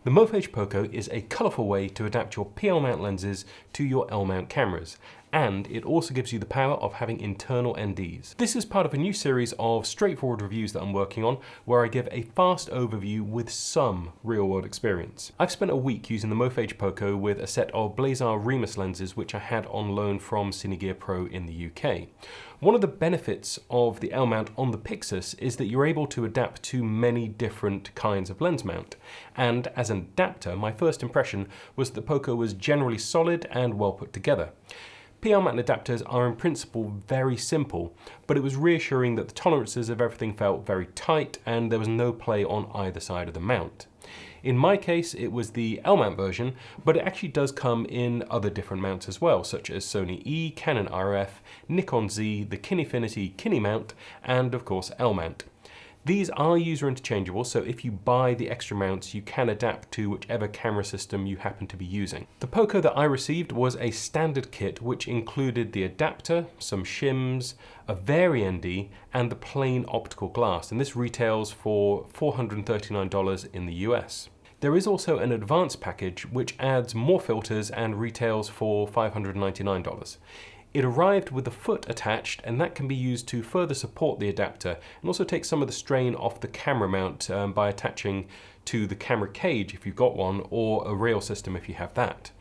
The Mofage POCO is a colourful way to adapt your PL mount lenses to your L mount cameras, and it also gives you the power of having internal NDs. This is part of a new series of straightforward reviews that I'm working on, where I give a fast overview with some real-world experience. I've spent a week using the Mofage POCO with a set of Blazar Remus lenses which I had on loan from Cinegear Pro in the UK. One of the benefits of the L mount on the Pixus is that you're able to adapt to many different kinds of lens mount, and as an adapter, my first impression was that the POCO was generally solid and well put together. PL mount adapters are in principle very simple, but it was reassuring that the tolerances of everything felt very tight and there was no play on either side of the mount. In my case, it was the L mount version, but it actually does come in other different mounts as well, such as Sony E, Canon RF, Nikon Z, the Kinefinity Kine mount, and of course L mount. These are user interchangeable, so if you buy the extra mounts, you can adapt to whichever camera system you happen to be using. The POCO that I received was a standard kit which included the adapter, some shims, a vari ND, and the plain optical glass, and this retails for $439 in the US. There is also an advanced package which adds more filters and retails for $599. It arrived with a foot attached, and that can be used to further support the adapter and also take some of the strain off the camera mount by attaching to the camera cage if you've got one, or a rail system if you have that.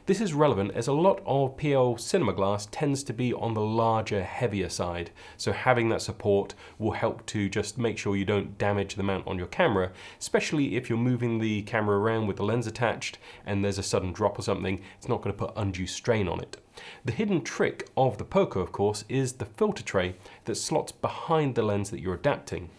This is relevant as a lot of PL cinema glass tends to be on the larger, heavier side, so having that support will help to just make sure you don't damage the mount on your camera, especially if you're moving the camera around with the lens attached and there's a sudden drop or something. It's not going to put undue strain on it. The hidden trick of the POCO, of course, is the filter tray that slots behind the lens that you're adapting.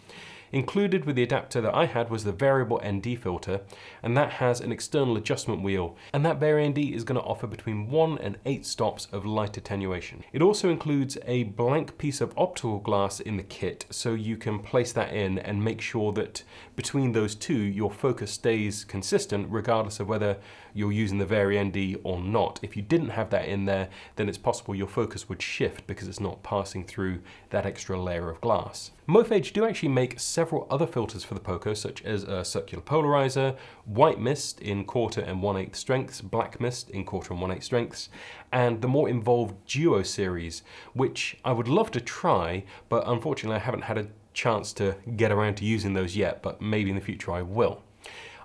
Included with the adapter that I had was the variable ND filter, and that has an external adjustment wheel, and that vari ND is going to offer between 1 and 8 stops of light attenuation. It also includes a blank piece of optical glass in the kit, so you can place that in and make sure that between those two your focus stays consistent regardless of whether you're using the vari ND or not. If you didn't have that in there, then it's possible your focus would shift because it's not passing through that extra layer of glass. Mofage do actually make several other filters for the POCO, such as a circular polarizer, white mist in 1/4 and 1/8 strengths, black mist in 1/4 and 1/8 strengths, and the more involved Duo series, which I would love to try, but unfortunately I haven't had a chance to get around to using those yet, but maybe in the future I will.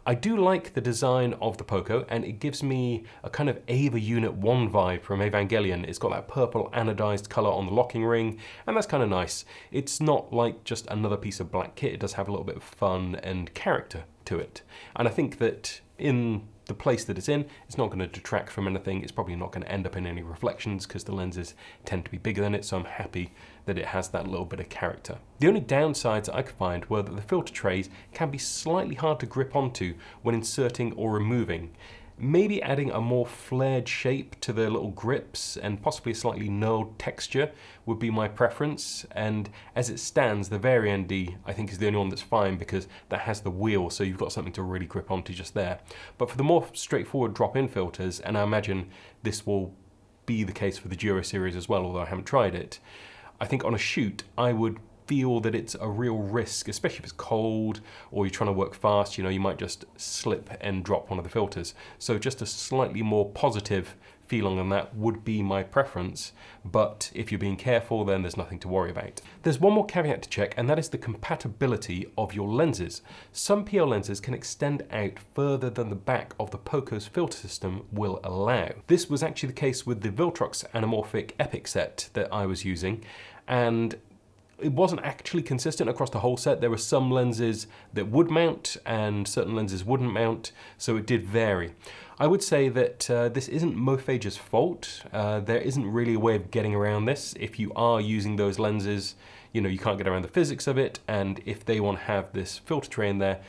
I do like the design of the POCO, and it gives me a kind of Ava Unit 1 vibe from Evangelion. It's got that purple anodized color on the locking ring, and that's kind of nice. It's not like just another piece of black kit. It does have a little bit of fun and character to it. And I think that in the place that it's in, it's not going to detract from anything. It's probably not going to end up in any reflections because the lenses tend to be bigger than it, so I'm happy that it has that little bit of character. The only downsides I could find were that the filter trays can be slightly hard to grip onto when inserting or removing. Maybe adding a more flared shape to the little grips and possibly a slightly knurled texture would be my preference, and as it stands, the vari ND I think is the only one that's fine because that has the wheel, so you've got something to really grip onto just there. But for the more straightforward drop-in filters, and I imagine this will be the case for the Duo series as well, although I haven't tried it, I think on a shoot I would feel that it's a real risk, especially if it's cold or you're trying to work fast. You know, you might just slip and drop one of the filters. So just a slightly more positive feeling on that would be my preference, but if you're being careful, then there's nothing to worry about. There's one more caveat to check, and that is the compatibility of your lenses. Some PL lenses can extend out further than the back of the POCO's filter system will allow. This was actually the case with the Remus Anamorphic Epic set that I was using, and it wasn't actually consistent across the whole set. There were some lenses that would mount and certain lenses wouldn't mount, so it did vary. I would say that this isn't Mofage's fault. There isn't really a way of getting around this. If you are using those lenses, you know, you can't get around the physics of it, and if they want to have this filter tray in there,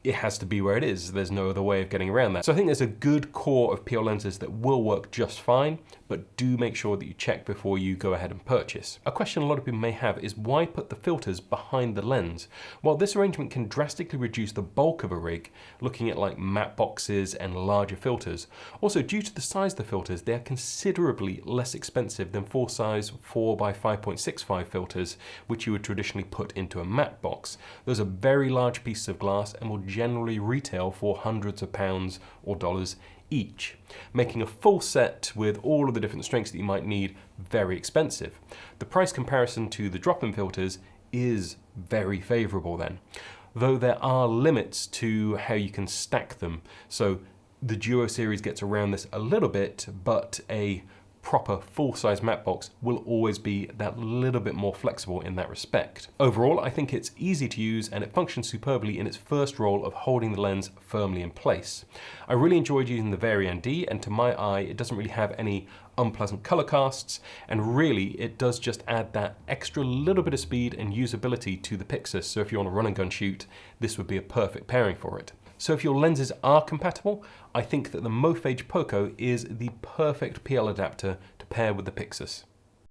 it has to be where it is. There's no other way of getting around that. So I think there's a good core of PL lenses that will work just fine, but do make sure that you check before you go ahead and purchase. A question a lot of people may have is why put the filters behind the lens? Well, this arrangement can drastically reduce the bulk of a rig, looking at like matte boxes and larger filters. Also, due to the size of the filters, they are considerably less expensive than full size 4x5.65 filters, which you would traditionally put into a matte box. Those are very large pieces of glass and will generally retail for hundreds of pounds or dollars each, making a full set with all of the different strengths that you might need very expensive. The price comparison to the drop-in filters is very favourable then, though there are limits to how you can stack them. So the Duo series gets around this a little bit, but a proper full-size matte box will always be that little bit more flexible in that respect. Overall, I think it's easy to use and it functions superbly in its first role of holding the lens firmly in place. I really enjoyed using the Vari ND, and to my eye it doesn't really have any unpleasant color casts, and really it does just add that extra little bit of speed and usability to the Pixis, so if you want to run and gun shoot, this would be a perfect pairing for it. So if your lenses are compatible, I think that the Mofage POCO is the perfect PL adapter to pair with the Pixis.